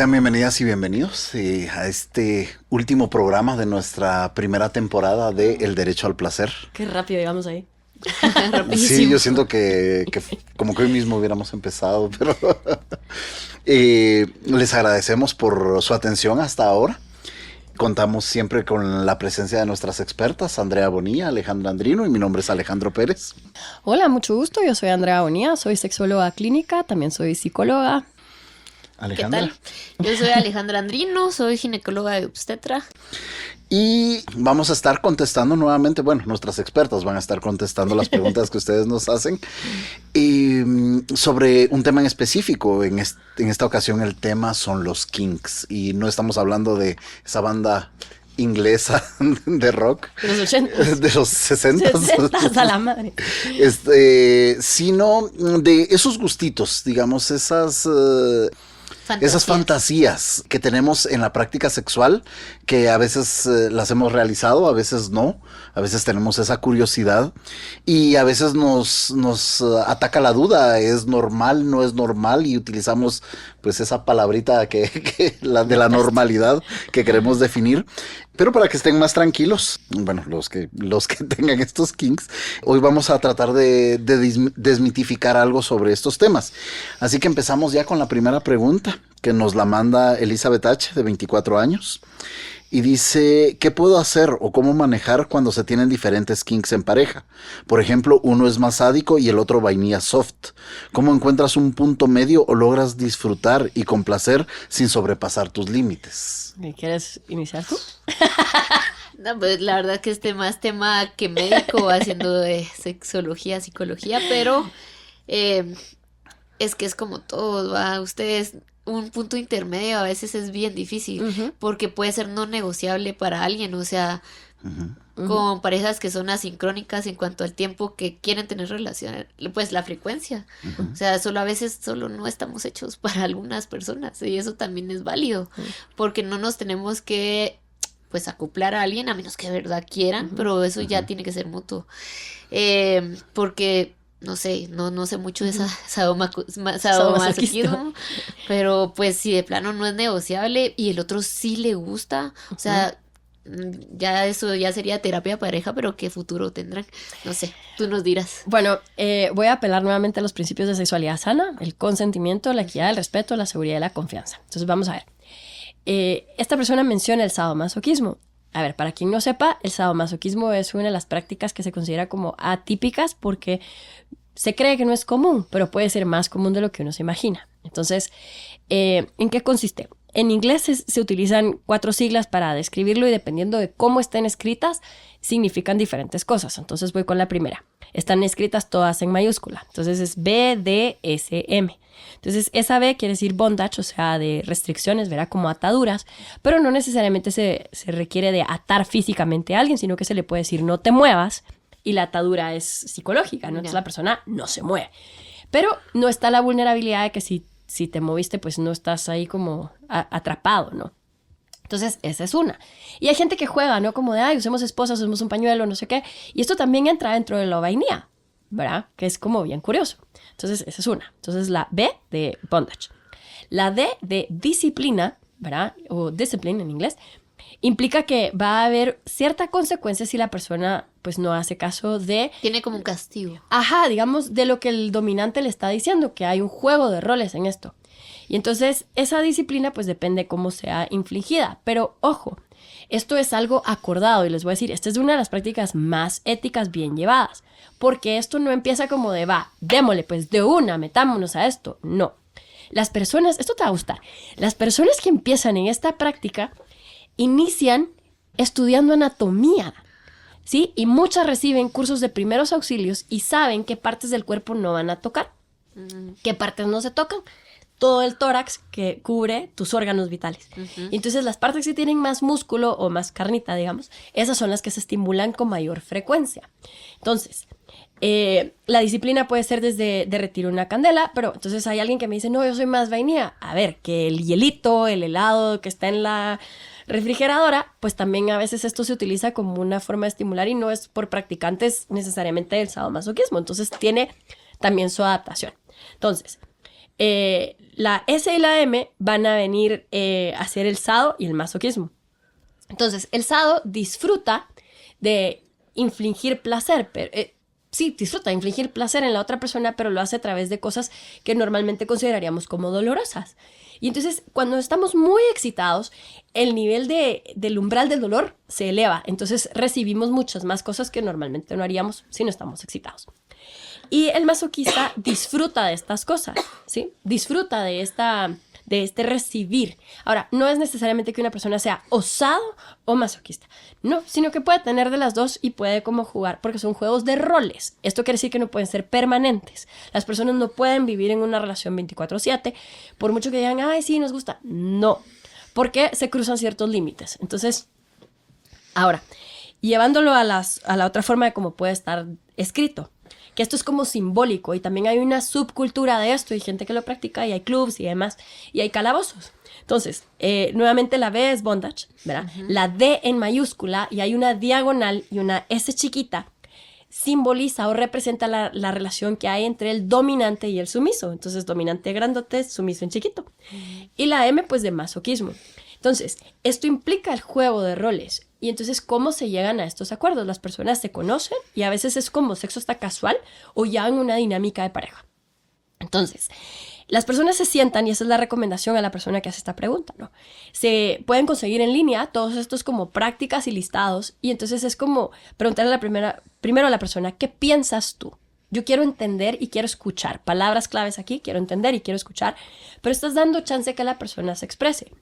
Sean bienvenidas y bienvenidos a este último programa de nuestra primera temporada de El Derecho al Placer. Qué rápido llegamos ahí. Sí, yo siento que como que hoy mismo hubiéramos empezado, pero les agradecemos por su atención hasta ahora. Contamos siempre con la presencia de nuestras expertas, Andrea Bonilla, Alejandra Andrino, y mi nombre es Alejandro Pérez. Hola, mucho gusto. Yo soy Andrea Bonilla, soy sexóloga clínica, también soy psicóloga. Alejandra. ¿Qué tal? Yo soy Alejandra Andrino, soy ginecóloga y obstetra. Y vamos a estar contestando nuevamente, bueno, nuestras expertas van a estar contestando las preguntas que ustedes nos hacen sobre un tema en específico. En esta ocasión el tema son los kinks y no estamos hablando de esa banda inglesa de rock. De los 80. De los 60. 60 a la madre. Sino de esos gustitos, digamos, esas fantasías que tenemos en la práctica sexual, que a veces las hemos realizado, a veces no, a veces tenemos esa curiosidad y a veces nos ataca la duda, ¿es normal, no es normal? Y utilizamos pues esa palabrita la de la normalidad que queremos definir. Pero para que estén más tranquilos, bueno, los que tengan estos kinks, hoy vamos a tratar de desmitificar algo sobre estos temas. Así que empezamos ya con la primera pregunta, que nos la manda Elizabeth H., de 24 años. Y dice, ¿qué puedo hacer o cómo manejar cuando se tienen diferentes kinks en pareja? Por ejemplo, uno es más sádico y el otro vainilla soft. ¿Cómo encuentras un punto medio o logras disfrutar y complacer sin sobrepasar tus límites? ¿Quieres iniciar tú? No, pues la verdad que más tema que médico haciendo de sexología, psicología, pero es que es como todo, ¿va? Ustedes, un punto intermedio a veces es bien difícil, porque puede ser no negociable para alguien, o sea, con parejas que son asincrónicas en cuanto al tiempo que quieren tener relación, pues la frecuencia, o sea, a veces solo no estamos hechos para algunas personas, y eso también es válido, porque no nos tenemos que pues acoplar a alguien a menos que de verdad quieran, pero eso ya tiene que ser mutuo, porque no sé mucho de sadomasoquismo, pero pues si de plano no es negociable y el otro sí le gusta, o sea, ya eso ya sería terapia pareja, pero ¿qué futuro tendrán? No sé, tú nos dirás. Bueno, voy a apelar nuevamente a los principios de sexualidad sana, el consentimiento, la equidad, el respeto, la seguridad y la confianza. Entonces vamos a ver. Esta persona menciona el sadomasoquismo. A ver, para quien no sepa, el sadomasoquismo es una de las prácticas que se considera como atípicas porque se cree que no es común, pero puede ser más común de lo que uno se imagina. Entonces, ¿en qué consiste? En inglés se utilizan 4 siglas para describirlo y dependiendo de cómo estén escritas, significan diferentes cosas. Entonces voy con la primera. Están escritas todas en mayúscula. Entonces es BDSM. Entonces esa B quiere decir bondage, o sea, de restricciones, ¿verdad? Como ataduras, pero no necesariamente se requiere de atar físicamente a alguien, sino que se le puede decir no te muevas y la atadura es psicológica, ¿no? Entonces la persona no se mueve. Pero no está la vulnerabilidad de que si te moviste, pues no estás ahí como atrapado, ¿no? Entonces, esa es una. Y hay gente que juega, ¿no? Como de, usemos esposas, usemos un pañuelo, no sé qué. Y esto también entra dentro de la vainilla, ¿verdad? Que es como bien curioso. Entonces, esa es una. Entonces, la B de bondage. La D de disciplina, ¿verdad? O discipline en inglés, implica que va a haber cierta consecuencia si la persona, pues, no hace caso de... Tiene como un castigo. Ajá, digamos, de lo que el dominante le está diciendo, que hay un juego de roles en esto. Y entonces esa disciplina pues depende cómo sea infligida. Pero ojo, esto es algo acordado y les voy a decir, esta es una de las prácticas más éticas bien llevadas. Porque esto no empieza como de démosle pues de una, metámonos a esto. No. Las personas, esto te va a gustar, las personas que empiezan en esta práctica inician estudiando anatomía, ¿sí? Y muchas reciben cursos de primeros auxilios y saben qué partes del cuerpo no van a tocar, qué partes no se tocan. Todo el tórax que cubre tus órganos vitales. Y entonces las partes que tienen más músculo o más carnita, digamos, esas son las que se estimulan con mayor frecuencia. Entonces, la disciplina puede ser desde derretir una candela, pero entonces hay alguien que me dice, no, yo soy más vainilla. A ver, que el hielito, el helado que está en la refrigeradora, pues también a veces esto se utiliza como una forma de estimular y no es por practicantes necesariamente del sadomasoquismo. Entonces tiene también su adaptación. Entonces, la S y la M van a venir a ser el sado y el masoquismo. Entonces, el sado disfruta de infligir placer, pero, sí, disfruta de infligir placer en la otra persona, pero lo hace a través de cosas que normalmente consideraríamos como dolorosas. Y entonces, cuando estamos muy excitados, el nivel del umbral del dolor se eleva. Entonces, recibimos muchas más cosas que normalmente no haríamos si no estamos excitados. Y el masoquista disfruta de estas cosas, ¿sí? Disfruta de este recibir. Ahora, no es necesariamente que una persona sea osado o masoquista. No, sino que puede tener de las dos y puede como jugar, porque son juegos de roles. Esto quiere decir que no pueden ser permanentes. Las personas no pueden vivir en una relación 24/7, por mucho que digan, ay, sí, nos gusta. No, porque se cruzan ciertos límites. Entonces, ahora, llevándolo a la otra forma de cómo puede estar escrito, que esto es como simbólico y también hay una subcultura de esto y gente que lo practica y hay clubs y demás y hay calabozos. Entonces, nuevamente la B es bondage, ¿verdad? La D en mayúscula y hay una diagonal y una S chiquita simboliza o representa la relación que hay entre el dominante y el sumiso. Entonces, dominante grandote, sumiso en chiquito. Y la M, pues, de masoquismo. Entonces, esto implica el juego de roles. Y entonces, ¿cómo se llegan a estos acuerdos? Las personas se conocen y a veces es como sexo hasta casual o ya en una dinámica de pareja. Entonces, las personas se sientan, y esa es la recomendación a la persona que hace esta pregunta, ¿no? Se pueden conseguir en línea todos estos como prácticas y listados, y entonces es como preguntarle primero a la persona, ¿qué piensas tú? Yo quiero entender y quiero escuchar. Palabras claves aquí, quiero entender y quiero escuchar, pero estás dando chance que la persona se exprese.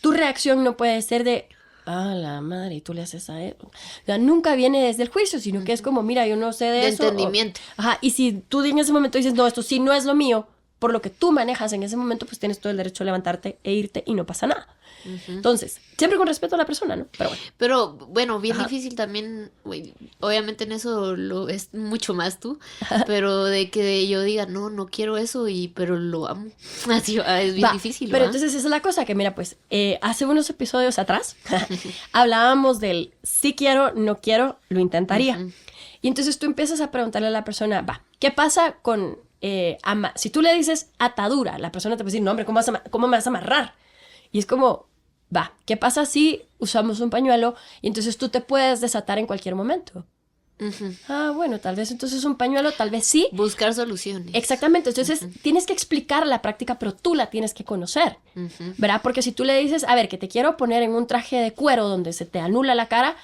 Tu reacción no puede ser de, ah, la madre, y tú le haces a él. O sea, nunca viene desde el juicio, sino que es como, mira, yo no sé de eso. De entendimiento. Ajá, y si tú en ese momento dices, no, esto sí no es lo mío, por lo que tú manejas en ese momento, pues tienes todo el derecho a levantarte e irte y no pasa nada. Entonces, siempre con respeto a la persona, ¿no? Pero bueno. Pero bueno, bien Ajá. difícil también, güey, obviamente en eso lo es mucho más tú, pero de que yo diga, no, no quiero eso, pero lo amo. Así es bien difícil, Pero ¿va? entonces esa es la cosa que, mira, pues, hace unos episodios atrás hablábamos del sí quiero, no quiero, lo intentaría. Y entonces tú empiezas a preguntarle a la persona, va, ¿qué pasa con si tú le dices atadura, la persona te puede decir, no, hombre, ¿cómo me vas a amarrar? Y es como, va, ¿qué pasa si usamos un pañuelo y entonces tú te puedes desatar en cualquier momento? Ah, bueno, tal vez entonces un pañuelo, tal vez sí. Buscar soluciones. Exactamente, entonces tienes que explicar la práctica, pero tú la tienes que conocer, ¿verdad? Porque si tú le dices, a ver, que te quiero poner en un traje de cuero donde se te anula la cara,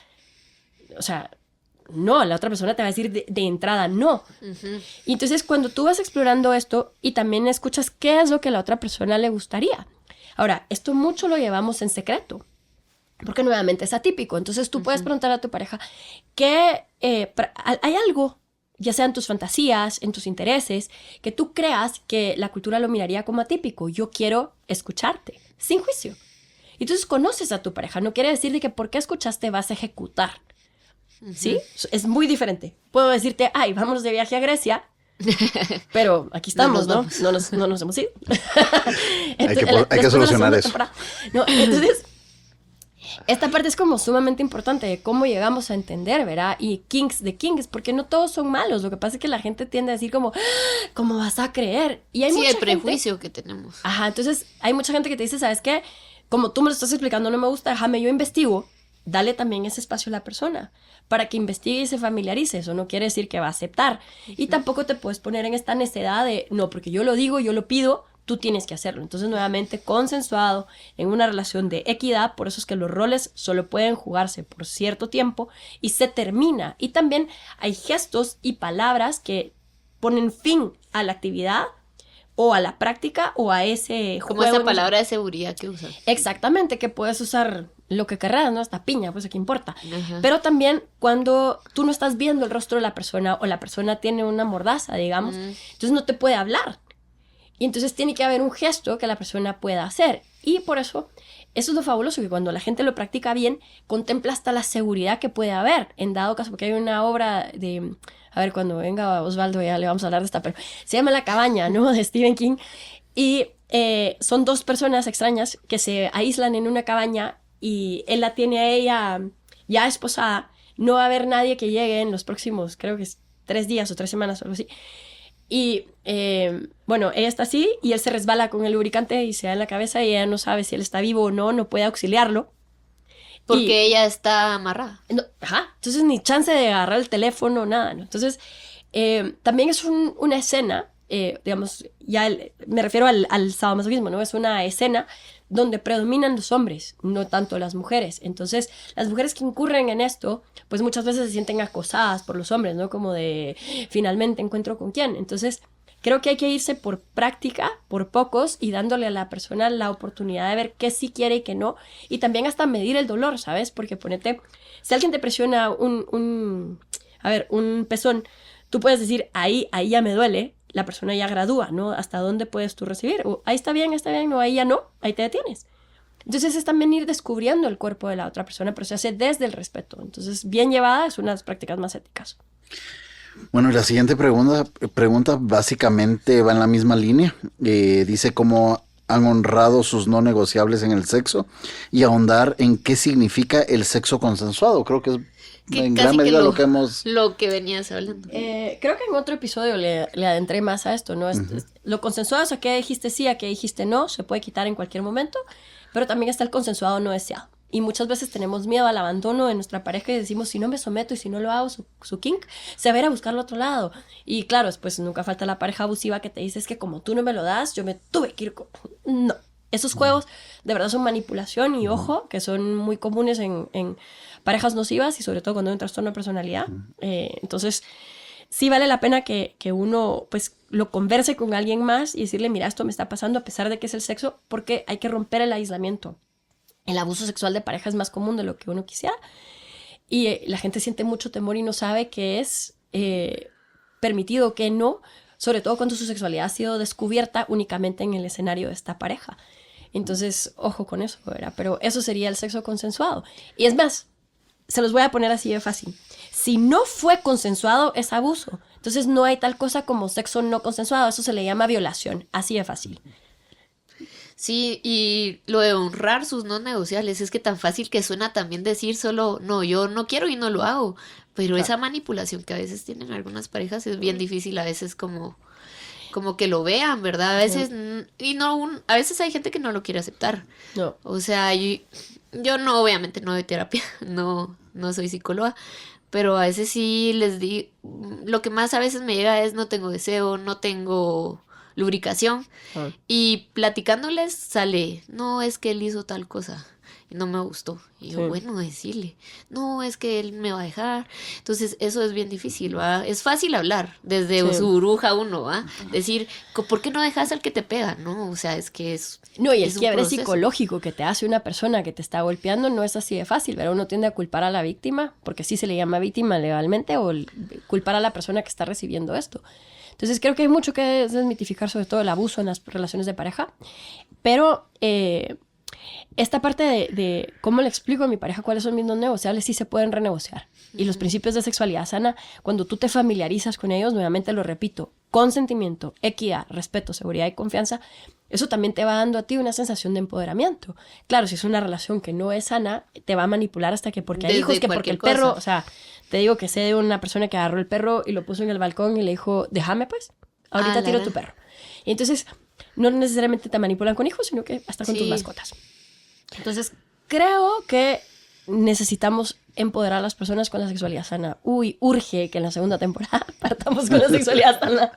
o sea, no, la otra persona te va a decir de entrada no. Y entonces cuando tú vas explorando esto y también escuchas qué es lo que a la otra persona le gustaría. Ahora, esto mucho lo llevamos en secreto, porque nuevamente es atípico. Entonces tú puedes preguntar a tu pareja que hay algo, ya sean tus fantasías, en tus intereses, que tú creas que la cultura lo miraría como atípico. Yo quiero escucharte, sin juicio. Y entonces conoces a tu pareja. No quiere decir de que porque escuchaste vas a ejecutar. ¿Sí? Es muy diferente. Puedo decirte, ay, vámonos de viaje a Grecia, pero aquí estamos, ¿no? No nos hemos ido. Hay que solucionar eso. No, entonces, esta parte es como sumamente importante de cómo llegamos a entender, ¿verdad? Y kinks de kinks, porque no todos son malos. Lo que pasa es que la gente tiende a decir como, ¿cómo vas a creer? Y hay mucha el prejuicio que tenemos. Ajá, entonces hay mucha gente que te dice, ¿sabes qué? Como tú me lo estás explicando, no me gusta, déjame, yo investigo. Dale también ese espacio a la persona para que investigue y se familiarice. Eso no quiere decir que va a aceptar. Y tampoco te puedes poner en esta necedad de, no, porque yo lo digo, yo lo pido, tú tienes que hacerlo. Entonces, nuevamente, consensuado en una relación de equidad. Por eso es que los roles solo pueden jugarse por cierto tiempo y se termina. Y también hay gestos y palabras que ponen fin a la actividad o a la práctica o a ese juego. Como esa palabra de seguridad que usas. Exactamente, que puedes usar lo que querrás, ¿no? Hasta piña, pues aquí importa. Pero también cuando tú no estás viendo el rostro de la persona o la persona tiene una mordaza, digamos, entonces no te puede hablar. Y entonces tiene que haber un gesto que la persona pueda hacer. Y por eso es lo fabuloso, que cuando la gente lo practica bien, contempla hasta la seguridad que puede haber. En dado caso, porque hay una obra de... A ver, cuando venga Osvaldo ya le vamos a hablar de esta, pero se llama La cabaña, ¿no? De Stephen King. Y son dos personas extrañas que se aíslan en una cabaña y él la tiene a ella ya esposada. No va a haber nadie que llegue en los próximos, creo que es 3 días o 3 semanas o algo así. Y bueno, ella está así y él se resbala con el lubricante y se da en la cabeza y ella no sabe si él está vivo o no, no puede auxiliarlo. Porque ella está amarrada. No, ajá, entonces ni chance de agarrar el teléfono, nada, ¿no? Entonces, también es una escena, digamos, me refiero al sadomasoquismo, ¿no? Es una escena donde predominan los hombres, no tanto las mujeres. Entonces, las mujeres que incurren en esto, pues muchas veces se sienten acosadas por los hombres, ¿no? Como de, finalmente encuentro con quién. Entonces, creo que hay que irse por práctica, por pocos, y dándole a la persona la oportunidad de ver qué sí quiere y qué no. Y también hasta medir el dolor, ¿sabes? Porque ponete, si alguien te presiona un pezón, tú puedes decir, ahí ya me duele. La persona ya gradúa, ¿no? ¿Hasta dónde puedes tú recibir? O, ahí está bien, no, ahí ya no, ahí te detienes. Entonces es también ir descubriendo el cuerpo de la otra persona, pero se hace desde el respeto. Entonces, bien llevada es una de las prácticas más éticas. Bueno, y la siguiente pregunta básicamente va en la misma línea. Dice cómo han honrado sus no negociables en el sexo y ahondar en qué significa el sexo consensuado. Creo que es en gran medida lo que hemos... Lo que venías hablando. Creo que en otro episodio le adentré más a esto, ¿no? Lo consensuado es a qué dijiste sí, a qué dijiste no, se puede quitar en cualquier momento, pero también está el consensuado no deseado. Y muchas veces tenemos miedo al abandono de nuestra pareja y decimos, si no me someto y si no lo hago, su kink, se va a ir a buscar al otro lado. Y claro, después nunca falta la pareja abusiva que te dice, es que como tú no me lo das, yo me tuve que ir con... No, esos juegos de verdad son manipulación y ojo, que son muy comunes en parejas nocivas y sobre todo cuando hay un trastorno de personalidad. Entonces, sí vale la pena que uno pues lo converse con alguien más y decirle, mira, esto me está pasando a pesar de que es el sexo, porque hay que romper el aislamiento. El abuso sexual de pareja es más común de lo que uno quisiera y la gente siente mucho temor y no sabe qué es permitido o qué no, sobre todo cuando su sexualidad ha sido descubierta únicamente en el escenario de esta pareja. Entonces, ojo con eso, ¿verdad? Pero eso sería el sexo consensuado. Y es más, se los voy a poner así de fácil. Si no fue consensuado, es abuso. Entonces no hay tal cosa como sexo no consensuado. Eso se le llama violación. Así de fácil. Sí, y lo de honrar sus no negociables, es que tan fácil que suena también decir solo, no, yo no quiero y no lo hago, pero esa manipulación que a veces tienen algunas parejas es bien difícil, a veces como que lo vean, ¿verdad? A veces, a veces hay gente que no lo quiere aceptar. No. O sea, yo no, obviamente no doy terapia, no soy psicóloga, pero a veces sí les digo, lo que más a veces me llega es no tengo deseo, no tengo lubricación, y platicándoles sale, no, es que él hizo tal cosa y no me gustó, y yo, bueno, decirle, no, es que él me va a dejar. Entonces eso es bien difícil, ¿va? Es fácil hablar desde su burbuja uno, ¿va? Decir, ¿por qué no dejas al que te pega? No, o sea, es que es... No, y el quiebre psicológico que te hace una persona que te está golpeando no es así de fácil, pero uno tiende a culpar a la víctima, porque sí se le llama víctima legalmente, o culpar a la persona que está recibiendo esto. Entonces creo que hay mucho que desmitificar, sobre todo el abuso en las relaciones de pareja, pero esta parte de cómo le explico a mi pareja cuáles son mis no negociables, sí se pueden renegociar. Y los principios de sexualidad sana, cuando tú te familiarizas con ellos, nuevamente lo repito, consentimiento, equidad, respeto, seguridad y confianza, eso también te va dando a ti una sensación de empoderamiento. Claro, si es una relación que no es sana, te va a manipular hasta que porque hay hijos, que porque el perro, o sea, te digo que sé de una persona que agarró el perro y lo puso en el balcón y le dijo, déjame pues, ahorita tiro tu perro. Y entonces, no necesariamente te manipulan con hijos, sino que hasta con tus mascotas. Entonces, creo que necesitamos empoderar a las personas con la sexualidad sana. Urge que en la segunda temporada partamos con la sexualidad sana.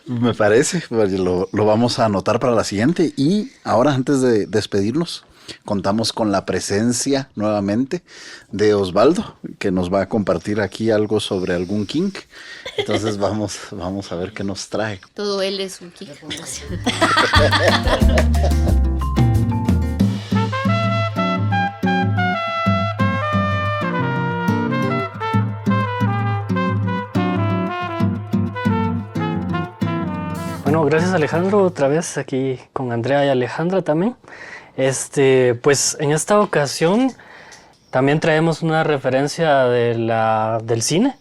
Me parece, lo vamos a anotar para la siguiente. Y ahora, antes de despedirnos, contamos con la presencia nuevamente de Osvaldo, que nos va a compartir aquí algo sobre algún kink. Entonces vamos a ver qué nos trae. Todo él es un kink. Bueno, gracias Alejandro, otra vez aquí con Andrea y Alejandra también. Pues en esta ocasión también traemos una referencia del cine.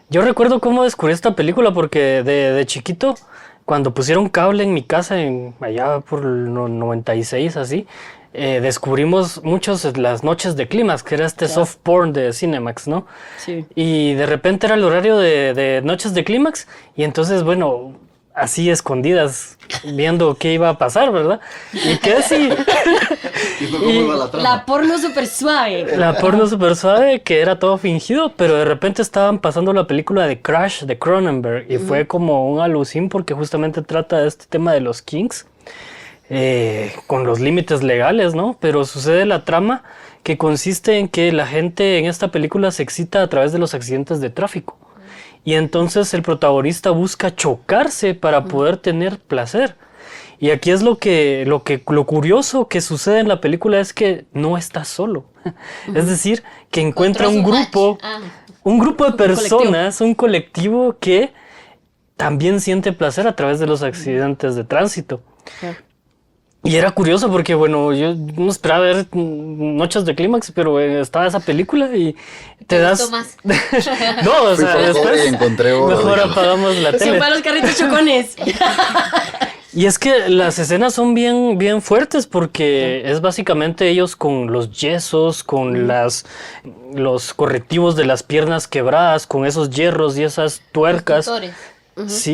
Yo recuerdo cómo descubrí esta película porque de chiquito cuando pusieron cable en mi casa, allá por el 96, así, descubrimos muchos las noches de Clímax, que era este soft porn de Cinemax, ¿no? Sí. Y de repente era el horario de noches de Clímax, y entonces, bueno, así escondidas, viendo qué iba a pasar, ¿verdad? Y que así... ¿Y cómo iba la trama? La porno súper suave. La porno súper suave, que era todo fingido, pero de repente estaban pasando la película de Crash de Cronenberg, y fue como un alucín porque justamente trata de este tema de los kinks, con los límites legales, ¿no? Pero sucede la trama que consiste en que la gente en esta película se excita a través de los accidentes de tráfico. Y entonces el protagonista busca chocarse para poder tener placer. Y aquí es lo curioso que sucede en la película es que no está solo. Es decir, que encuentra un grupo de personas, un colectivo que también siente placer a través de los accidentes de tránsito. Y era curioso porque, bueno, yo no esperaba ver Noches de Clímax, pero estaba esa película y te das... gustó más? No, o sea, Fui por después cobre y encontré oro, mejor dijo. apagamos la Se tele. fue a los carritos chocones. Y es que las escenas son bien, bien fuertes porque es básicamente ellos con los yesos, con los correctivos de las piernas quebradas, con esos hierros y esas tuercas. Tutores. Sí,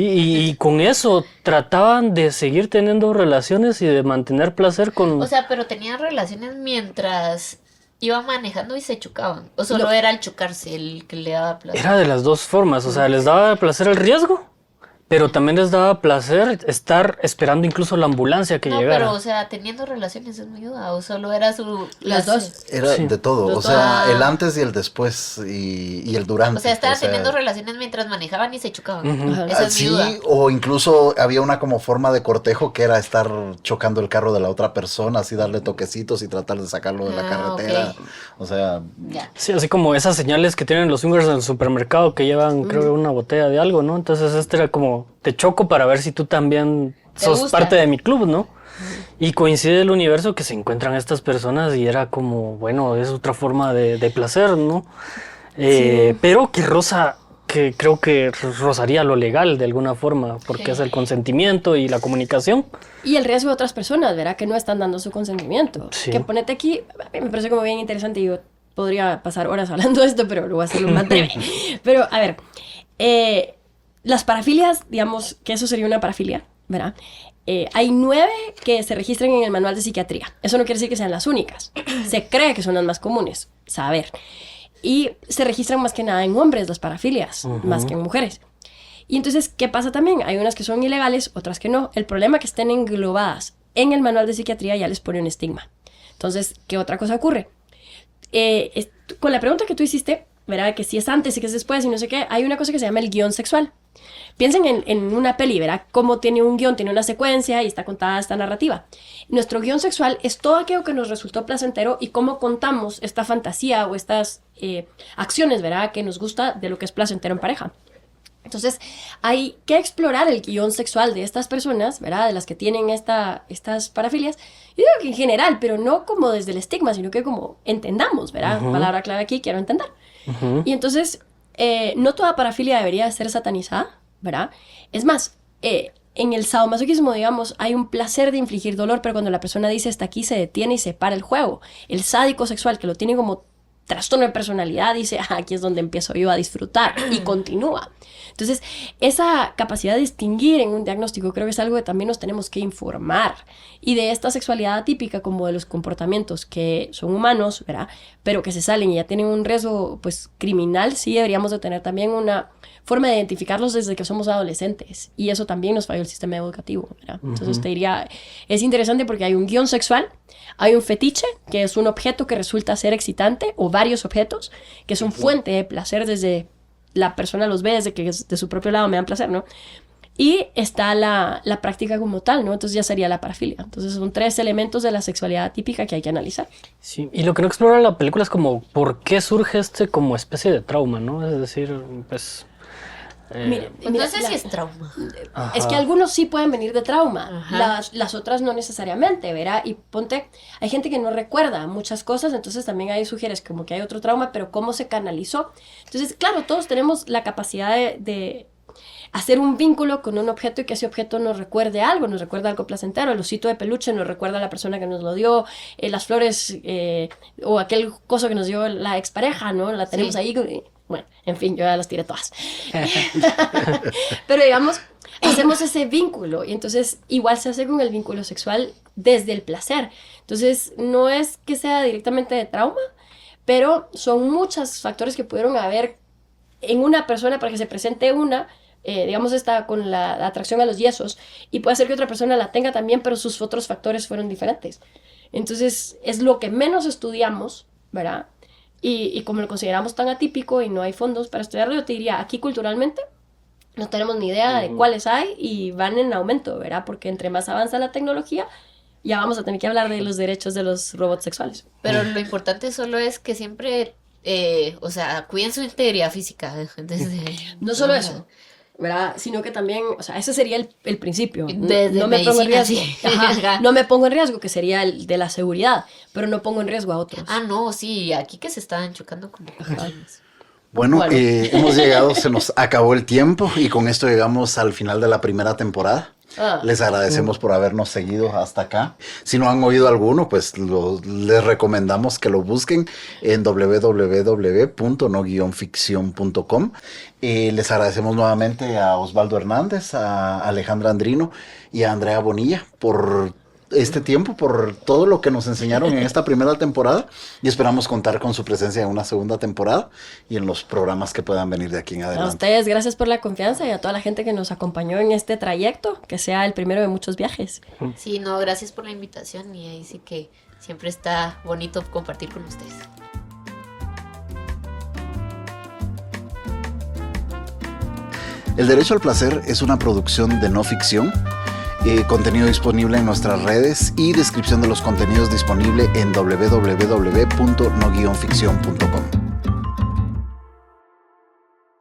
y con eso trataban de seguir teniendo relaciones y de mantener placer con... O sea, pero tenían relaciones mientras iban manejando y se chocaban. O solo era el chocarse el que le daba placer. Era de las dos formas, o sea, les daba placer el riesgo, pero también les daba placer estar esperando incluso la ambulancia que No, llegara. pero, o sea, teniendo relaciones es muy duda. O solo era su... Las placer. dos. Era Sí. de todo, Los o sea, dos. el antes y el después y el durante. O sea, estaban teniendo relaciones mientras manejaban y se chocaban. Ujú. Esa es mi sí, duda. o incluso había una como forma de cortejo que era estar chocando el carro de la otra persona, así darle toquecitos y tratar de sacarlo de la carretera. Ok. O sea, Ya. Sí, así como esas señales que tienen los swingers en el supermercado que llevan, creo, una botella de algo, ¿no? Entonces este era como, te choco para ver si tú también ¿Te sos gusta? parte de mi club, ¿no? Y coincide el universo que se encuentran estas personas y era como, bueno, es otra forma de placer, ¿no? Pero que creo que rozaría lo legal de alguna forma, porque Sí. es el consentimiento y la comunicación. Y el riesgo de otras personas, ¿verdad? Que no están dando su consentimiento. Sí. Que ponete aquí, a mí me parece como bien interesante y yo podría pasar horas hablando de esto, pero lo voy a hacer lo más breve. Pero, a ver, las parafilias, digamos que eso sería una parafilia, ¿verdad? Hay 9 que se registran en el manual de psiquiatría. Eso no quiere decir que sean las únicas. Se cree que son las más comunes, saber. Y se registran más que nada en hombres las parafilias, más que en mujeres. Y entonces, ¿qué pasa también? Hay unas que son ilegales, otras que no. El problema es que estén englobadas en el manual de psiquiatría ya les pone un estigma. Entonces, ¿qué otra cosa ocurre? Con la pregunta que tú hiciste, ¿verdad? Que si es antes y que es después y no sé qué, hay una cosa que se llama el guión sexual. Piensen en una peli, ¿verdad? Cómo tiene un guión, tiene una secuencia y está contada esta narrativa. Nuestro guión sexual es todo aquello que nos resultó placentero y cómo contamos esta fantasía o estas acciones, ¿verdad? Que nos gusta de lo que es placentero en pareja. Entonces, hay que explorar el guión sexual de estas personas, ¿verdad? De las que tienen estas parafilias. Yo digo que en general, pero no como desde el estigma, sino que como entendamos, ¿verdad? Palabra clave aquí, quiero entender. Y entonces, no toda parafilia debería ser satanizada, ¿verdad? Es más, en el sadomasoquismo, digamos, hay un placer de infligir dolor, pero cuando la persona dice hasta aquí, se detiene y se para el juego. El sádico sexual, que lo tiene como trastorno de personalidad, dice, aquí es donde empiezo yo a disfrutar, y continúa. Entonces, esa capacidad de distinguir en un diagnóstico creo que es algo que también nos tenemos que informar. Y de esta sexualidad atípica, como de los comportamientos que son humanos, ¿verdad? Pero que se salen y ya tienen un riesgo, pues, criminal, sí deberíamos de tener también una forma de identificarlos desde que somos adolescentes. Y eso también nos falló el sistema educativo, ¿verdad? Entonces, te diría, es interesante porque hay un guión sexual, hay un fetiche, que es un objeto que resulta ser excitante, o varios objetos, que son fuente de placer desde la persona los ve, desde que de su propio lado me dan placer, ¿no? Y está la práctica como tal, ¿no? Entonces ya sería la parafilia. Entonces son 3 elementos de la sexualidad típica que hay que analizar. Sí, y lo que no explora la película es como por qué surge como especie de trauma, ¿no? Es decir, pues... Mira, No sé si es trauma. es que algunos sí pueden venir de trauma, Ajá. las otras no necesariamente, ¿verdad? Y ponte, hay gente que no recuerda muchas cosas, entonces también ahí sugieres como que hay otro trauma, pero cómo se canalizó. Entonces, claro, todos tenemos la capacidad de hacer un vínculo con un objeto y que ese objeto nos recuerde algo, nos recuerda algo placentero. El osito de peluche nos recuerda a la persona que nos lo dio, las flores o aquel coso que nos dio la expareja, ¿no? La tenemos ahí. Bueno, en fin, yo ya las tiré todas. Pero digamos, hacemos ese vínculo y entonces igual se hace con el vínculo sexual desde el placer. Entonces, no es que sea directamente de trauma, pero son muchos factores que pudieron haber en una persona para que se presente digamos, está con la atracción a los yesos, y puede ser que otra persona la tenga también, pero sus otros factores fueron diferentes. Entonces, es lo que menos estudiamos, ¿verdad? Y como lo consideramos tan atípico y no hay fondos para estudiarlo, yo te diría, aquí culturalmente no tenemos ni idea de cuáles hay y van en aumento, ¿verdad? Porque entre más avanza la tecnología, ya vamos a tener que hablar de los derechos de los robots sexuales. Pero lo importante solo es que siempre, o sea, cuiden su integridad física. Entonces, no solo eso, ¿verdad? Sino que también, o sea, ese sería el principio. Desde no me pongo en medicina, riesgo. sí. Ajá, no me pongo en riesgo, que sería el de la seguridad, pero no pongo en riesgo a otros. Ah, no, sí, aquí que se estaban chocando como caballos. Bueno, hemos llegado, se nos acabó el tiempo y con esto llegamos al final de la primera temporada. Les agradecemos por habernos seguido hasta acá. Si no han oído alguno, pues les recomendamos que lo busquen en www.no-ficción.com. Les agradecemos nuevamente a Osvaldo Hernández, a Alejandra Andrino y a Andrea Bonilla por este tiempo, por todo lo que nos enseñaron en esta primera temporada, y esperamos contar con su presencia en una segunda temporada y en los programas que puedan venir de aquí en adelante. A ustedes, gracias por la confianza, y a toda la gente que nos acompañó en este trayecto, que sea el primero de muchos viajes. Sí, no, gracias por la invitación, y ahí sí que siempre está bonito compartir con ustedes. El Derecho al Placer es una producción de no ficción. Contenido disponible en nuestras redes y descripción de los contenidos disponible en www.no-ficción.com.